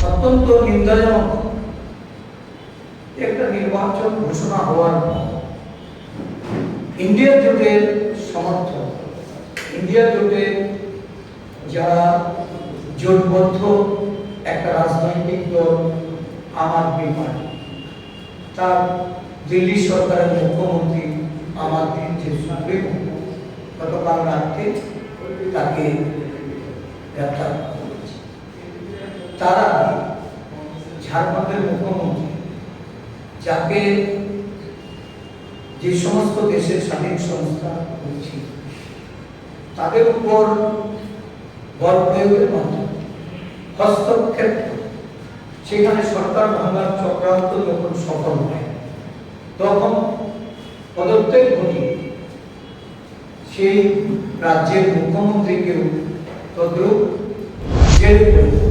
অত্যন্ত নিন্দাজনক একটা নির্বাচন ঘোষণা হওয়ার পর ইন্ডিয়া জোটের সমর্থক, ইন্ডিয়া জোটে যারা জোটবদ্ধ একটা রাজনৈতিক দল আম আদমি পার্টি, তার দিল্লি সরকারের মুখ্যমন্ত্রী আম আদমির যে সুপ্রিমো গতকাল রাত্রে তাকে গ্রেপ্তার করেছে। তারা ঝাড়খণ্ডের মুখ্যমন্ত্রী, যাকে যে সমস্ত দেশের স্বাধীন সংস্থা হচ্ছে তাদের উপর বল প্রয়োগের মাধ্যমে হস্তক্ষেপ, সেখানে সরকার ভাঙার চক্রান্ত যখন সফল হয় তখন পদত্যাগ ঘটিয়ে সেই রাজ্যের মুখ্যমন্ত্রীকেও তদ্রুপ জেল করে